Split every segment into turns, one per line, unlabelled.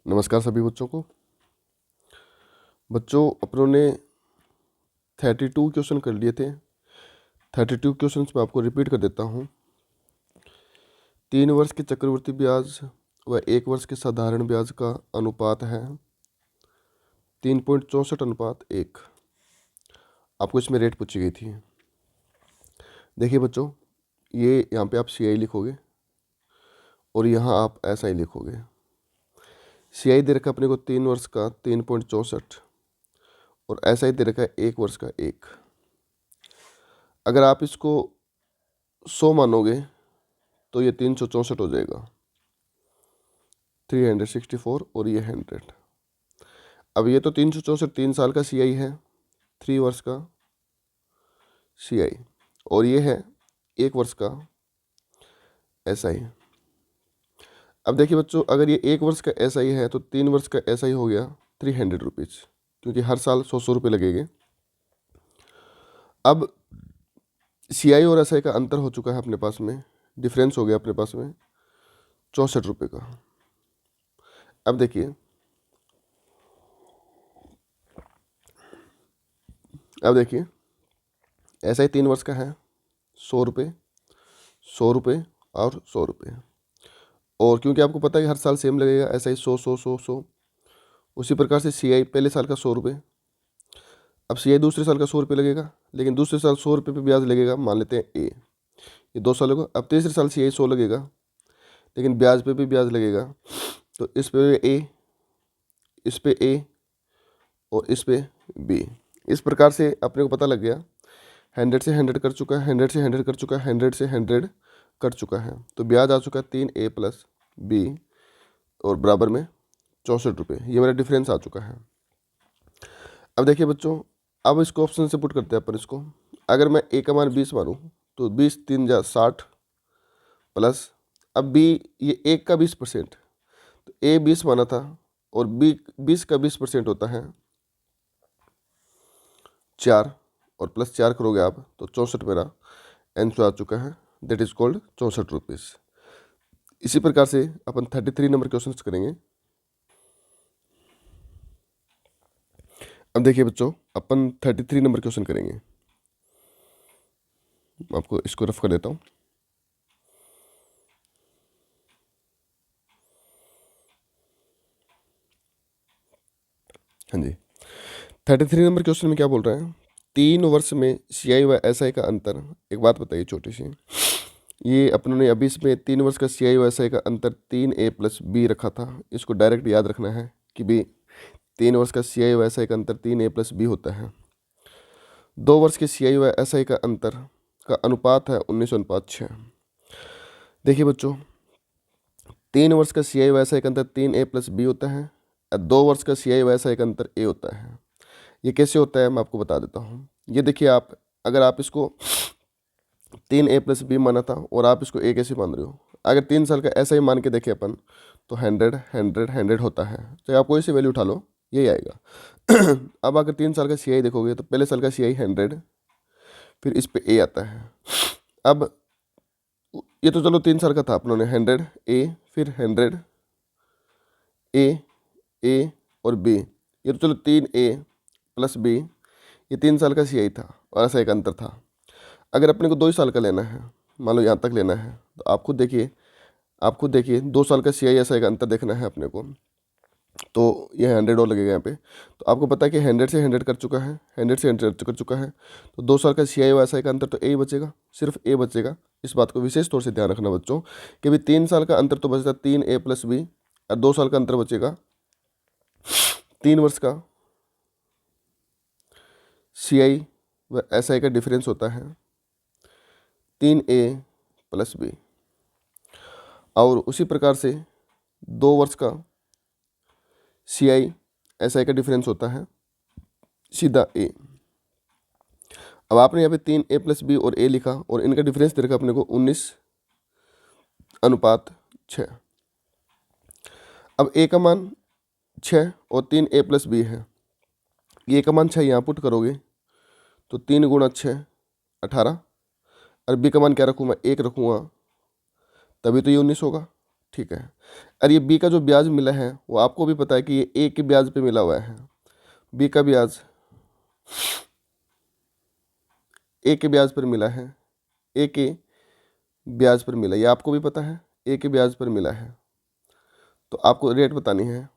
नमस्कार सभी बच्चों को। बच्चों अपनों ने 32 क्वेश्चन कर लिए थे। 32 क्वेश्चन मैं आपको रिपीट कर देता हूँ। 3 वर्ष के चक्रवृद्धि ब्याज व 1 वर्ष के साधारण ब्याज का अनुपात है 3.64:1। आपको इसमें रेट पूछी गई थी। देखिए बच्चों, ये यहाँ पे आप CI लिखोगे और यहाँ आप SI लिखोगे। CI दे रखा अपने को 3 वर्ष का 3.64 और SI दे रखा है 1 वर्ष का 1। अगर आप इसको 100 मानोगे तो ये 364 हो जाएगा, 364 और ये 100। अब ये तो 364 3 साल का CI है, 3 वर्ष का CI, और ये है 1 वर्ष का SI। अब देखिए बच्चों, अगर ये 1 वर्ष का SI है तो 3 वर्ष का SI हो गया 300 रुपीज़, क्योंकि हर साल 100 रुपये लगेंगे। अब CI और SI का अंतर हो चुका है अपने पास में, डिफरेंस हो गया अपने पास में 64 रुपये का। अब देखिए, SI 3 वर्ष का है 100 रुपये, 100 रुपये और 100 रुपये, और क्योंकि आपको पता है कि हर साल सेम लगेगा SI 100 100 100 100, उसी प्रकार से CI पहले साल का 100 रुपये। अब CI दूसरे साल का 100 रुपये लगेगा, लेकिन दूसरे साल 100 रुपये पे ब्याज लगेगा, मान लेते हैं A, ये 2 साल होगा। अब तीसरे साल CI 100 लगेगा, लेकिन ब्याज पे भी ब्याज लगेगा, तो इस पे A, इस पे A और इस पे B। इस प्रकार से अपने को पता लग गया 100 से 100 कर चुका है, 100 से 100 कर चुका है, 100 से 100 कर चुका है, तो ब्याज आ चुका है 3A + B और बराबर में 64 रुपये। ये मेरा डिफरेंस आ चुका है। अब देखिए बच्चों, अब इसको ऑप्शन से पुट करते हैं अपन इसको। अगर मैं A का मान 20 मानूँ तो 20 3 जा 60 प्लस, अब B ये 1 का 20%, तो A 20 माना था और B 20 का 20% होता है 4, और प्लस 4 करोगे आप तो 64 मेरा आंसर आ चुका है, दैट इज कॉल्ड 64 रुपीज़। इसी प्रकार से अपन 33 नंबर क्वेश्चन करेंगे। अब देखिए बच्चों, अपन 33 नंबर क्वेश्चन करेंगे। आपको इसको रफ कर देता हूँ। हाँ जी, 33 नंबर क्वेश्चन में क्या बोल रहे हैं, 3 वर्ष में CI व SI का अंतर। एक बात बताइए छोटी सी, ये अपनों ने अभी इसमें 3 वर्ष का CI व SI का अंतर 3A + B रखा था। इसको डायरेक्ट याद रखना है कि भी 3 वर्ष का CI व SI का अंतर 3A + B होता है। 2 वर्ष के CI व SI का अंतर का अनुपात है 19:6। देखिए बच्चों, 3 वर्ष का CI व SI का अंतर 3A + B होता है, 2 वर्ष का CI व SI का अंतर A होता है। ये कैसे होता है मैं आपको बता देता हूँ। ये देखिए, आप अगर आप इसको 3A + B माना था और आप इसको A कैसे मान रहे हो, अगर 3 साल का SI मान के देखें अपन तो 100 100 100 होता है, चाहे आप कोई सी वैल्यू उठा लो यही आएगा। अब अगर 3 साल का CI देखोगे तो पहले साल का CI 100, फिर इस पे A आता है। अब ये तो चलो 3 साल का था, अपनों ने 100 A, फिर 100 A और B, ये तो चलो 3A + B, ये 3 साल का CI था और ऐसा एक अंतर था। अगर अपने को 2 साल का लेना है, मान लो यहाँ तक लेना है, तो आप खुद देखिए 2 साल का CI SI का अंतर देखना है अपने को, तो ये 100 और लगेगा यहाँ पे। तो आपको पता है कि 100 से 100 कर चुका है, 100 से 100 कर चुका है, तो 2 साल का CI व SI का अंतर तो A बचेगा, सिर्फ A बचेगा। इस बात को विशेष तौर से ध्यान रखना बच्चों कि भी 3 साल का अंतर तो बचता 3A + B, और 2 साल का अंतर बचेगा 3 वर्ष का CI व SI का डिफरेंस होता है 3A + B, और उसी प्रकार से 2 वर्ष का CI SI का डिफरेंस होता है सीधा A। अब आपने यहाँ पे 3A + B और A लिखा और इनका डिफरेंस दे रखा अपने को 19:6। अब A का मान 6 और 3A + B है, A का मान 6 यहाँ पुट करोगे तो 3 × 6 18, और B का मान क्या रखूँ मैं, 1 रखूँगा, तभी तो ये 19 होगा। ठीक है। और ये बी का जो ब्याज मिला है वो आपको भी पता है कि ये ए के ब्याज पे मिला हुआ है। बी का ब्याज ए के ब्याज पर मिला है, ए के ब्याज पर मिला, ये आपको भी पता है ए के ब्याज पर मिला है। तो आपको रेट बतानी है,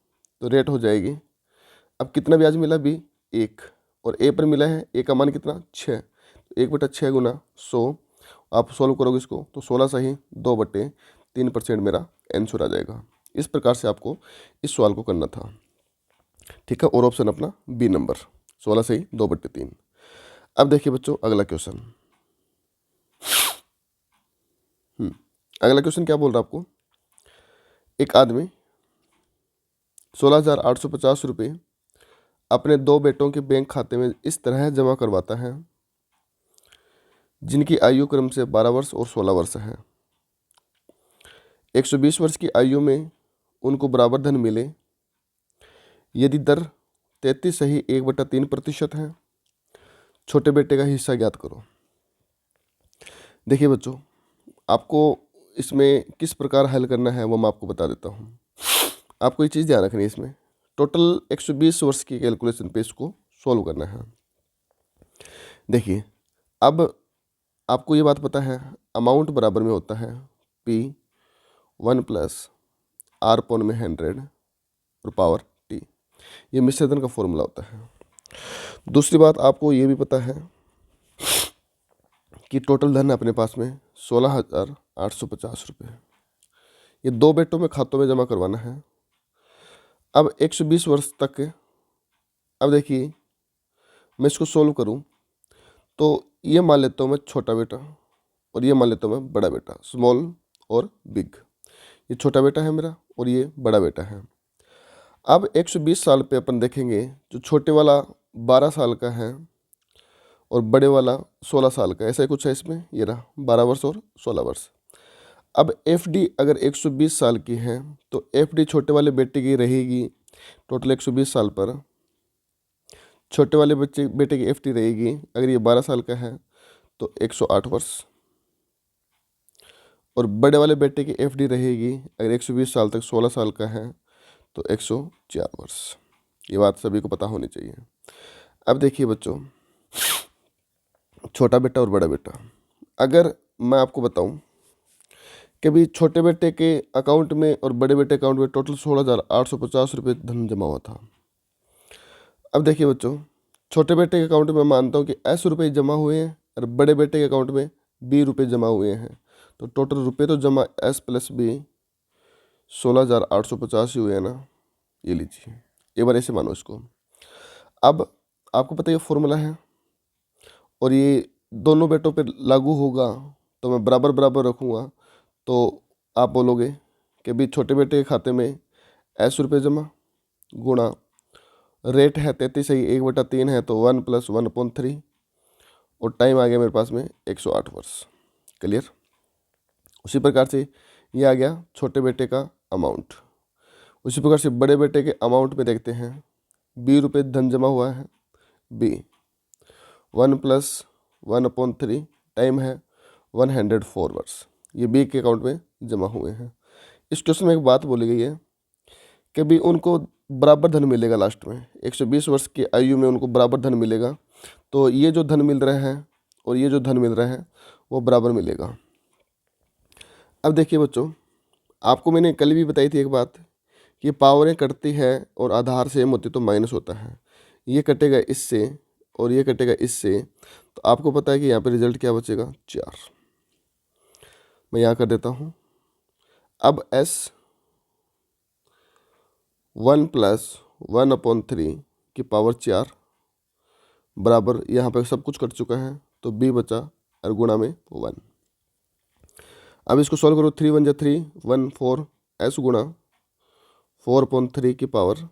तो रेट हो जाएगी, अब कितना ब्याज मिला बी, 1, और ए पर मिला है ए का मान कितना 6, तो 1/6 गुना 100, आप सॉल्व करोगे इसको तो 16 सही 2/3% मेरा आंसर आ जाएगा। इस प्रकार से आपको इस सवाल को करना था, ठीक है। और ऑप्शन अपना बी नंबर 16 सही 2/3। अब देखिए बच्चों अगला क्वेश्चन। अगला क्वेश्चन क्या बोल रहा है आपको, एक आदमी 16,850 रुपये अपने 2 बेटों के बैंक खाते में इस तरह जमा करवाता है जिनकी आयु क्रम से 12 वर्ष और 16 वर्ष है। 120 वर्ष की आयु में उनको बराबर धन मिले यदि दर 33 सही 1/3% है। छोटे बेटे का हिस्सा ज्ञात करो। देखिए बच्चों, आपको इसमें किस प्रकार हल करना है वो मैं आपको बता देता हूँ। आपको ये चीज़ ध्यान रखनी है, इसमें टोटल 120 वर्ष की कैलकुलेशन पे इसको सॉल्व करना है। देखिए अब आपको ये बात पता है अमाउंट बराबर में होता है P1 + R/100 और पावर T, ये मिश्रधन का फॉर्मूला होता है। दूसरी बात आपको ये भी पता है कि टोटल धन अपने पास में 16,850 रुपये, ये 2 बेटों में खातों में जमा करवाना है। अब 120 वर्ष तक, अब देखिए मैं इसको सोल्व करूं तो ये मान लेता हूँ मैं छोटा बेटा और ये मान लेता हूँ मैं बड़ा बेटा, स्मॉल और बिग। ये छोटा बेटा है मेरा और ये बड़ा बेटा है। अब 120 साल पे अपन देखेंगे, जो छोटे वाला 12 साल का है और बड़े वाला 16 साल का, ऐसा ही कुछ है इसमें, ये रहा 12 वर्ष और 16 वर्ष। अब एफडी अगर 120 साल की है तो एफडी छोटे वाले बेटे की रहेगी टोटल 120 साल पर, छोटे वाले बेटे की एफडी रहेगी अगर ये 12 साल का है तो 108 वर्ष, और बड़े वाले बेटे की एफडी रहेगी अगर 120 साल तक 16 साल का है तो 104 वर्ष। ये बात सभी को पता होनी चाहिए। अब देखिए बच्चों, छोटा बेटा और बड़ा बेटा, अगर मैं आपको बताऊं कि भी छोटे बेटे के अकाउंट में और बड़े बेटे अकाउंट में टोटल 16,850 रुपये धन जमा हुआ था। अब देखिए बच्चों, छोटे बेटे के अकाउंट में मानता हूँ कि 80 रुपये जमा हुए हैं और बड़े बेटे के अकाउंट में 20 रुपये जमा हुए हैं, तो टोटल रुपये तो जमा S + B 16,850 ही हुए हैं ना। ये लीजिए, एक बार ऐसे मानो इसको। अब आपको पता है ये फॉर्मूला है और ये दोनों बेटों पे लागू होगा, तो मैं बराबर बराबर रखूँगा, तो आप बोलोगे कि भी छोटे बेटे के खाते में 80 रुपये जमा गुणा रेट है 33 सही 1/3 है तो 1 + 1/3 और टाइम आ गया मेरे पास में 108 वर्ष। क्लियर। उसी प्रकार से ये आ गया छोटे बेटे का अमाउंट। उसी प्रकार से बड़े बेटे के अमाउंट में देखते हैं 20 रुपये धन जमा हुआ है, बी 1 + 1/3 टाइम है 104 वर्ष, ये बी के अकाउंट में जमा हुए हैं। इस क्वेश्चन में एक बात बोली गई है कि भी उनको बराबर धन मिलेगा लास्ट में, 120 वर्ष की आयु में उनको बराबर धन मिलेगा, तो ये जो धन मिल रहा है और ये जो धन मिल रहा है वो बराबर मिलेगा। अब देखिए बच्चों, आपको मैंने कल भी बताई थी एक बात कि पावरें कटती है और आधार सेम होती तो माइनस होता है, ये कटेगा इससे और ये कटेगा इससे, तो आपको पता है कि यहाँ पे रिजल्ट क्या बचेगा 4। मैं यहाँ कर देता हूँ। अब S 1 + 1/3 की पावर 4 बराबर, यहाँ पर सब कुछ कट चुका है तो B बचा और गुणा में 1। अब इसको सॉल्व करो, 3 × 1 = 3 1 4 S गुणा 4/3 की पावर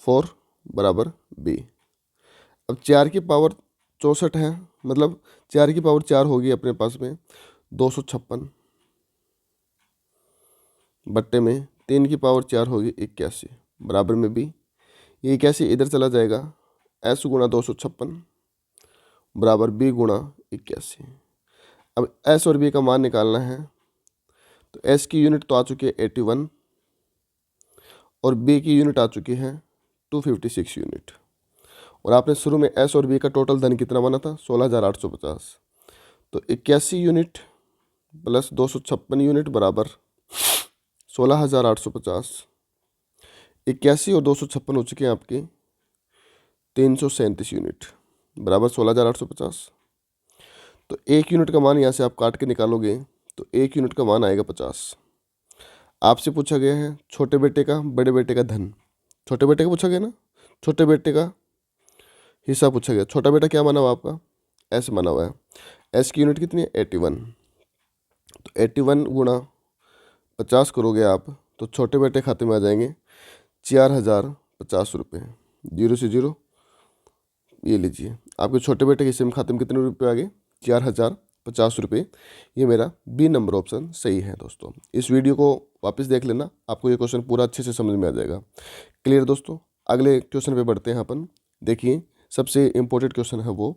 4 बराबर B। अब 4 की पावर 64 है, मतलब 4 की पावर 4 होगी अपने पास में 256 बट्टे में 3 की पावर 4 होगी 81 बराबर में B। ये 81 इधर चला जाएगा, S गुणा 256 बराबर B गुणा 81। अब S और B का मान निकालना है, तो एस की यूनिट तो आ चुकी है 81 और बी की यूनिट आ चुकी है 256 यूनिट। और आपने शुरू में एस और बी का टोटल धन कितना बना था 16,850। तो 81 यूनिट प्लस 256 यूनिट बराबर 16,850। 81 और 256 हो चुके हैं आपके 337 यूनिट बराबर 16,850। तो एक यूनिट का मान यहाँ से आप काट के निकालोगे तो एक यूनिट का मान आएगा 50। आपसे पूछा गया है छोटे बेटे का बड़े बेटे का धन। छोटे बेटे का पूछा गया ना, छोटे बेटे का हिस्सा पूछा गया। छोटा बेटा क्या माना हुआ आपका, एस माना हुआ है। एस की यूनिट कितनी है 81। तो 81 गुणा 50 करोगे आप तो छोटे बेटे खाते में आ जाएंगे 4,050 रुपये। 0 से 0 ये लीजिए, आपके छोटे बेटे के हिस्से में खाते में कितने रुपये आ गए 4,050 रुपये। ये मेरा बी नंबर ऑप्शन सही है दोस्तों। इस वीडियो को वापस देख लेना, आपको ये क्वेश्चन पूरा अच्छे से समझ में आ जाएगा। क्लियर दोस्तों, अगले क्वेश्चन पे बढ़ते हैं अपन। देखिए सबसे इम्पोर्टेंट क्वेश्चन है वो,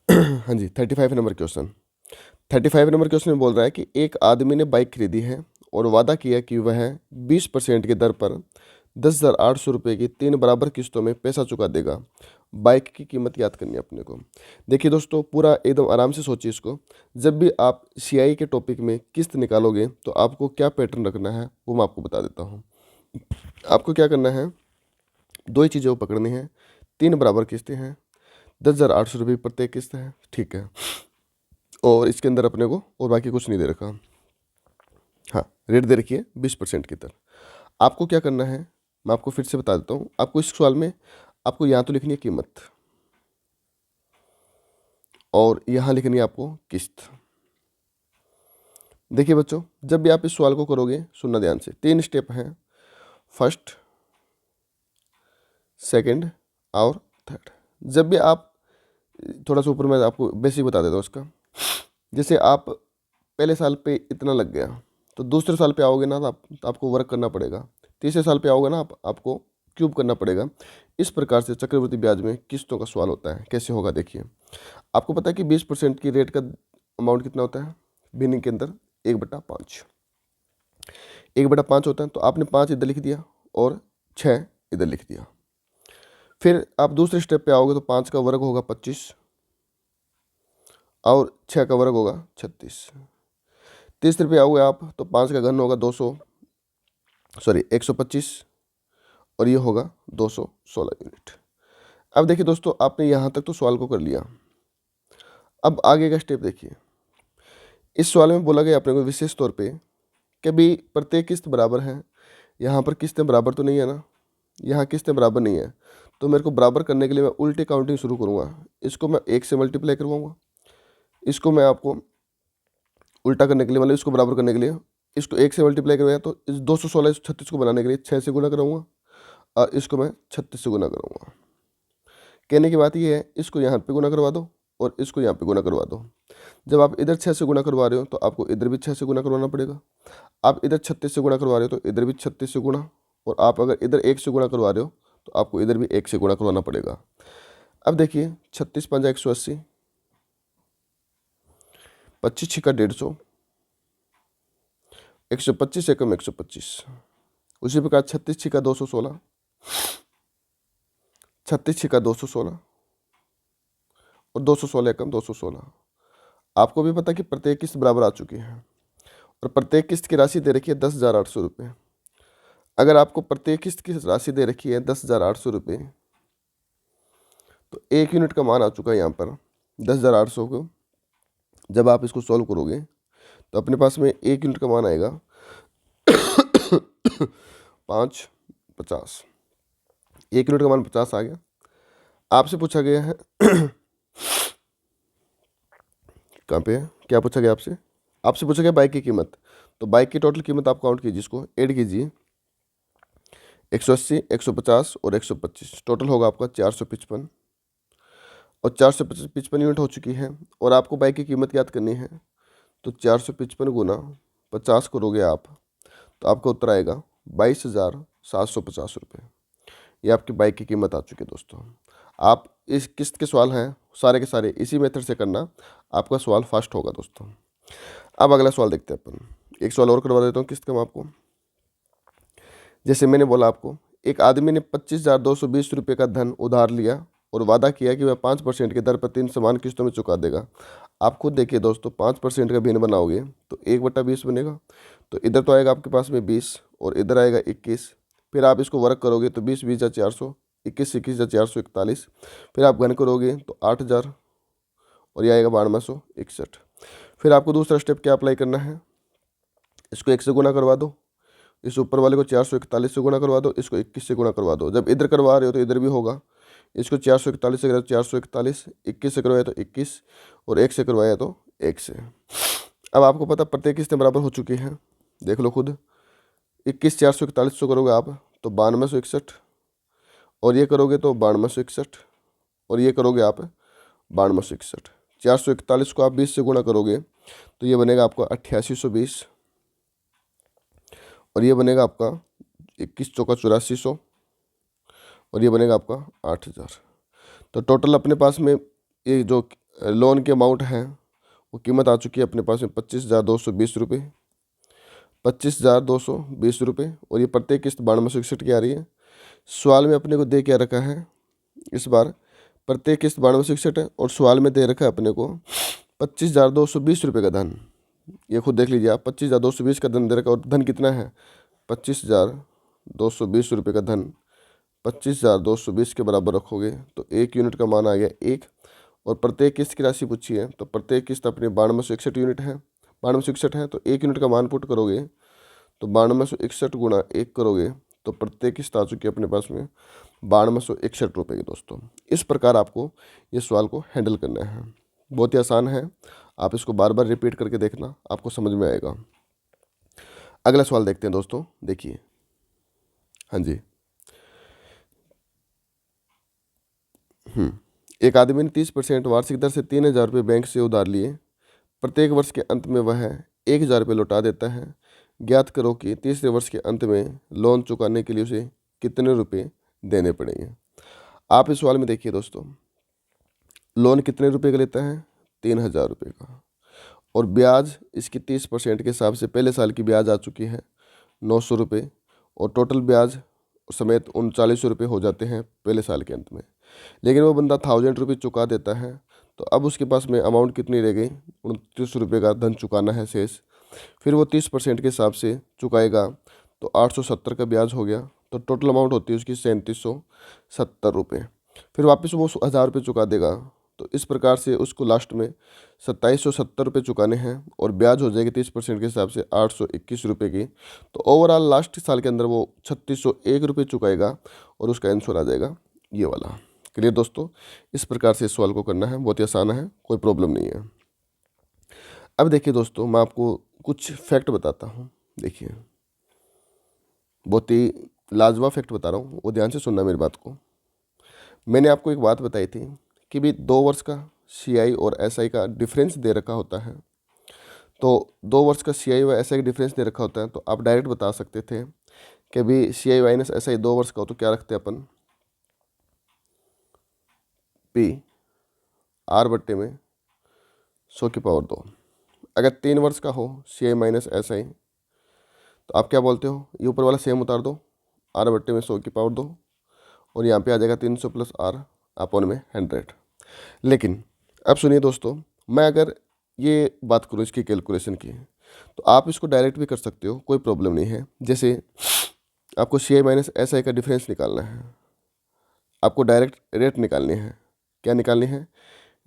हाँ जी 35 नंबर क्वेश्चन। 35 नंबर क्वेश्चन में बोल रहा है कि एक आदमी ने बाइक खरीदी है और वादा किया कि वह 20% की दर पर 10,800 रुपये की 3 बराबर किस्तों में पैसा चुका देगा। बाइक की कीमत याद करनी है अपने को। देखिए दोस्तों पूरा एकदम आराम से सोचिए इसको। जब भी आप सीआई के टॉपिक में किस्त निकालोगे तो आपको क्या पैटर्न रखना है वो मैं आपको बता देता हूँ। आपको क्या करना है, दो ही चीज़ें वो पकड़नी है। 3 बराबर किस्तें हैं, 10,800 रुपये प्रत्येक किस्त है, ठीक है। और इसके अंदर अपने को और बाकी कुछ नहीं दे रखा। हाँ रेट दे रखी है 20% की दर। आपको क्या करना है मैं आपको फिर से बता देता हूँ। आपको इस सवाल में आपको यहाँ तो लिखनी है कीमत और यहाँ लिखनी है आपको किस्त। देखिए बच्चों जब भी आप इस सवाल को करोगे सुनना ध्यान से, 3 स्टेप हैं, फर्स्ट सेकंड और थर्ड। जब भी आप थोड़ा सा ऊपर मैं आपको बेसिक बता देता हूँ उसका। जैसे आप पहले साल पे इतना लग गया तो दूसरे साल पे आओगे ना तो आपको वर्क करना पड़ेगा। तीसरे साल पे आओगे ना आपको क्यूब करना पड़ेगा। इस प्रकार से चक्रवृद्धि ब्याज में किस्तों का सवाल होता है। कैसे होगा देखिए, आपको पता है कि 20% की रेट का अमाउंट कितना होता है बिगिनिंग के अंदर 1/5। 1/5 होता है, तो आपने 5 इधर लिख दिया और 6 इधर लिख दिया। फिर आप दूसरे स्टेप पे आओगे तो 5 का वर्ग होगा 25 और 6 का वर्ग होगा 36। तीसरे पे आओगे आप तो 5 का घन होगा 125 और ये होगा 216 यूनिट। अब देखिए दोस्तों आपने यहाँ तक तो सवाल को कर लिया। अब आगे का स्टेप देखिए। इस सवाल में बोला गया अपने को विशेष तौर पे कि भी प्रत्येक किस्त बराबर है। यहाँ पर किस्तें बराबर तो नहीं है ना, यहाँ किस्तें बराबर नहीं है, तो मेरे को बराबर करने के लिए मैं उल्टी काउंटिंग शुरू करूँगा। इसको मैं 1 से मल्टीप्लाई करवाऊँगा, इसको मैं आपको उल्टा करने के लिए मतलब इसको बराबर करने के लिए इसको 1 से मल्टीप्लाई करवाया तो इस 216 36 को बनाने के लिए 6 से गुना कराऊंगा और इसको मैं 36 से गुना करूँगा। कहने की बात ये है इसको यहाँ पे गुना करवा दो और इसको यहाँ पे गुना करवा दो। जब आप इधर 6 से गुना करवा रहे हो तो आपको इधर भी 6 से गुना करवाना पड़ेगा। आप इधर 36 से गुना करवा रहे हो तो इधर भी 36 से गुना, और आप अगर इधर 1 से गुना करवा रहे हो तो आपको इधर भी 1 से गुना करवाना पड़ेगा। अब देखिए 36 पंजा 180, 25 छिका 150, 125 एकम 125। उसी प्रकार 36 छिका 216, 36 छिका 216 और 216 एकम 216। आपको भी पता कि प्रत्येक किस्त बराबर आ चुकी है और प्रत्येक किस्त की राशि दे रखी है 10,800 रुपये। अगर आपको प्रत्येक किस्त की राशि दे रखी है 10,800 रुपये तो 1 यूनिट का मान आ चुका है यहाँ पर 10,800 को। जब आप इसको सॉल्व करोगे तो अपने पास में 1 यूनिट का मान आएगा 550। 1 यूनिट का मान 50 आ गया। आपसे पूछा गया है कहाँ पे है, क्या पूछा गया आपसे, आपसे पूछा गया बाइक की कीमत। तो बाइक की टोटल कीमत आप काउंट कीजिए, इसको ऐड कीजिए 180, 150 और 125, टोटल होगा आपका 455 और 455 यूनिट हो चुकी है। और आपको बाइक की कीमत याद करनी है तो 455 गुना 50 करोगे आप तो आपका उत्तर आएगा 22,750 रुपये। ये आपकी बाइक की कीमत आ चुकी है दोस्तों। आप इस किस्त के सवाल हैं सारे के सारे इसी मेथड से करना, आपका सवाल फास्ट होगा दोस्तों। अब अगला सवाल देखते हैं अपन, एक सवाल और करवा देता हूँ किस्त का मैं आपको। जैसे मैंने बोला आपको, एक आदमी ने 25,220 रुपये का धन उधार लिया और वादा किया कि वह 5% की दर पर 3 समान किस्तों में चुका देगा। आप खुद देखिए दोस्तों, 5% का भिन्न बनाओगे तो 1/20 बनेगा। तो इधर तो आएगा आपके पास में 20 और इधर आएगा 21। फिर आप इसको वर्क करोगे तो 20 × 400, 21 × 441। फिर आप घन करोगे तो 8,000 और यह आएगा 9261। फिर आपको दूसरा स्टेप क्या अप्लाई करना है, इसको 1 से गुना करवा दो, इस ऊपर वाले को 441 से गुना करवा दो, इसको 21 से गुना करवा दो। जब इधर करवा रहे हो तो इधर भी होगा, इसको 441 से करवाया तो 441, 21 से करवाया तो 21 और 1 से करवाया तो 1 से। अब आपको पता प्रत्येक किस्तें बराबर हो चुकी हैं, देख लो खुद। 21 441 से करोगे आप तो 9261 और ये करोगे तो 9261 और ये करोगे आप 9261। 441 को आप 20 से गुणा करोगे तो ये बनेगा आपका 8820 और ये बनेगा आपका 21 चौका 8400 और ये बनेगा आपका 8000। तो टोटल अपने पास में ये जो लोन के अमाउंट है वो कीमत आ चुकी है अपने पास में 25,220 रुपये, 25,220 रुपये। और ये प्रत्येक किस्त 9261 की आ रही है। सवाल में अपने को दे क्या रखा है इस बार, प्रत्येक किस्त 9261 है और सवाल में दे रखा है अपने को 25,220 रुपये का धन। ये खुद देख लीजिए आप, 25,220 का धन दे रखा है और धन कितना है 25,220 रुपये का धन 25,220 के बराबर रखोगे तो 1 यूनिट का मान आ गया 1। और प्रत्येक किस्त की राशि पूछी है तो प्रत्येक किस्त अपनी 9261 यूनिट है, 9261 है तो 1 यूनिट का मान पुट करोगे तो 9261 गुणा 1 करोगे तो प्रत्येक किस्त आ चुकी है अपने पास में 9261 रुपये की दोस्तों। इस प्रकार आपको ये सवाल को हैंडल करना है, बहुत ही आसान है। आप इसको बार बार रिपीट करके देखना, आपको समझ में आएगा। अगला सवाल देखते हैं दोस्तों, देखिए। हाँ जी, एक आदमी ने 30% वार्षिक दर से 3,000 रुपये बैंक से उधार लिए। प्रत्येक वर्ष के अंत में वह 1,000 रुपये लौटा देता है। ज्ञात करो कि तीसरे वर्ष के अंत में लोन चुकाने के लिए उसे कितने रुपये देने पड़ेंगे। आप इस सवाल में देखिए दोस्तों, लोन कितने रुपये का लेता है 3,000 रुपये का और ब्याज इसकी 30% के हिसाब से पहले साल की ब्याज आ चुकी है 900 रुपये और टोटल ब्याज समेत 39 रुपये हो जाते हैं पहले साल के अंत में। लेकिन वो बंदा 1,000 रुपये चुका देता है तो अब उसके पास में अमाउंट कितनी रह गई 29 रुपये का धन चुकाना है शेष। फिर वो 30% के हिसाब से चुकाएगा तो 870 का ब्याज हो गया, तो टोटल अमाउंट होती है उसकी 3770 रुपये। फिर वापस वो 1,000 रुपये चुका देगा तो इस प्रकार से उसको लास्ट में 2770 रुपये चुकाने हैं और ब्याज हो जाएगी 30% के हिसाब से 821 रुपये की। तो ओवरऑल लास्ट साल के अंदर वो 3601 रुपये चुकाएगा और उसका आंसर आ जाएगा ये वाला। क्लियर दोस्तों, इस प्रकार से इस सवाल को करना है, बहुत ही आसान है, कोई प्रॉब्लम नहीं है। अब देखिए दोस्तों, मैं आपको कुछ फैक्ट बताता हूँ। देखिए, बहुत ही लाजवाब फैक्ट बता रहा हूँ, वो ध्यान से सुनना मेरी बात को। मैंने आपको एक बात बताई थी कि भी 2 वर्ष का CI और SI का डिफरेंस दे रखा होता है। तो 2 वर्ष का CI व SI का डिफरेंस दे रखा होता है तो आप डायरेक्ट बता सकते थे कि भी CI माइनस SI 2 वर्ष का हो तो क्या रखते हैं अपन, P R बट्टे में 100 की पावर 2। अगर 3 वर्ष का हो CI माइनस SI तो आप क्या बोलते हो, ये ऊपर वाला सेम उतार दो, R बट्टे में 100 की पावर 2 और यहाँ पे आ जाएगा 300 प्लस R अपॉन में 100। लेकिन अब सुनिए दोस्तों, मैं अगर ये बात करूँ इसकी कैलकुलेशन की तो आप इसको डायरेक्ट भी कर सकते हो, कोई प्रॉब्लम नहीं है। जैसे आपको CI माइनस SI का डिफरेंस निकालना है, आपको डायरेक्ट रेट निकालनी है। क्या निकालनी है,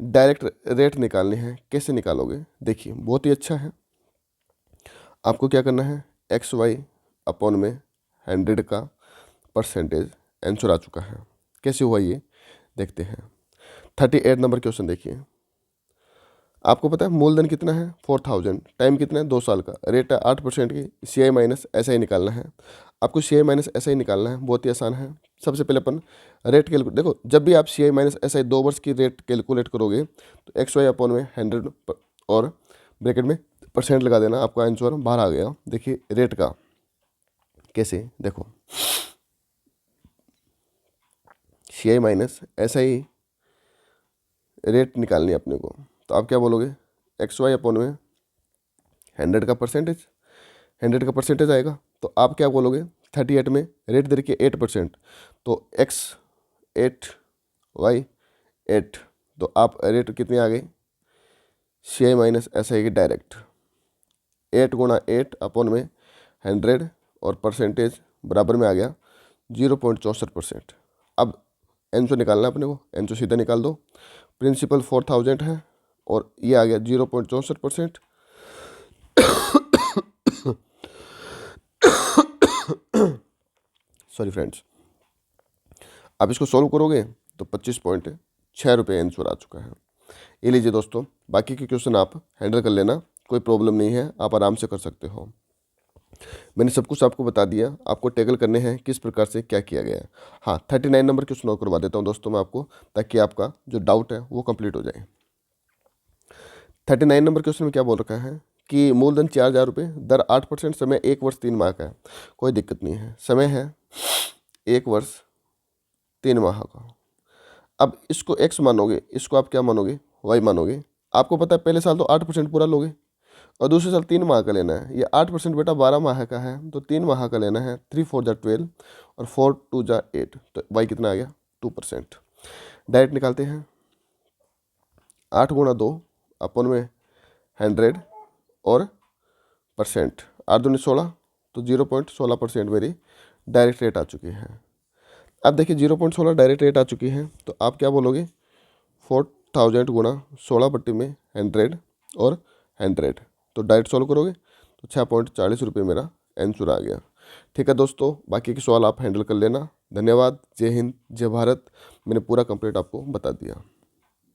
डायरेक्ट रेट निकालनी है। कैसे निकालोगे, देखिए बहुत ही अच्छा है। आपको क्या करना है, XY अपॉन में 100 का परसेंटेज आंसर आ चुका है। कैसे हुआ ये देखते हैं। 38 नंबर क्वेश्चन देखिए। आपको पता है मूलधन कितना है 4000, टाइम कितना है 2 साल का, रेट है 8% की, CI माइनस SI निकालना है। आपको CI माइनस SI निकालना है, बहुत ही आसान है। सबसे पहले अपन रेट कैलकुलेट, देखो जब भी आप CI माइनस SI 2 वर्ष की रेट कैलकुलेट करोगे तो XY अपॉन में 100 और ब्रैकेट में परसेंट लगा देना, आपका आंसर बाहर आ गया। देखिए रेट का कैसे, देखो CI माइनस SI रेट निकालनी है अपने को। तो आप क्या बोलोगे, एक्स वाई अपॉन में 100 का परसेंटेज, 100 का परसेंटेज आएगा। तो आप क्या बोलोगे, 38 में रेट दे रखी है 8%, तो एक्स 8 वाई 8, तो आप रेट कितनी आ गई, सी आई माइनस एस आएगी डायरेक्ट। 8 गुणा 8 अपॉन में 100 और परसेंटेज बराबर में आ गया 0.64%। अब एंसो निकालना है अपने को, एंसो सीधा निकाल दो। प्रिंसिपल 4000 है और ये आ गया 0.64%। सॉरी फ्रेंड्स, आप इसको सॉल्व करोगे तो 25.6 रुपये आंसर आ चुका है। ये लीजिए दोस्तों, बाकी के क्वेश्चन आप हैंडल कर लेना, कोई प्रॉब्लम नहीं है, आप आराम से कर सकते हो। मैंने सब कुछ आपको बता दिया, आपको टैकल करने हैं किस प्रकार से क्या किया गया है। हाँ, 39 नंबर क्वेश्चन और करवा देता हूँ दोस्तों मैं आपको, ताकि आपका जो डाउट है वो कंप्लीट हो जाए। 39 नंबर क्वेश्चन में क्या बोल रखा है कि मूलधन 4000 रुपये, दर 8%, समय 1 वर्ष 3 माह का है। कोई दिक्कत नहीं है, समय है 1 वर्ष 3 माह का। अब इसको x मानोगे, इसको आप क्या मानोगे, y मानोगे। आपको पता है पहले साल तो 8% पूरा लोगे और दूसरे साल 3 माह का लेना है। ये 8% बेटा 12 माह का है, तो 3 माह का लेना है। 3 4 जा 12 और 4 2 जा 8, तो y कितना आ गया 2%। डायरेक्ट निकालते हैं, 8 गुणा 2 अपन में 100 और परसेंट, 8 दूनी 16, तो 0.16% मेरी डायरेक्ट रेट आ चुकी है। अब देखिए 0.16 डायरेक्ट रेट आ चुकी है, तो आप क्या बोलोगे, 4000 गुणा 16 बट्टी में 100 और 100, तो डायरेक्ट सॉल्व करोगे तो 6.40 रुपये मेरा आंसर आ गया। ठीक है दोस्तों, बाकी के सवाल आप हैंडल कर लेना। धन्यवाद। जय हिंद, जय भारत। मैंने पूरा कंप्लीट आपको बता दिया।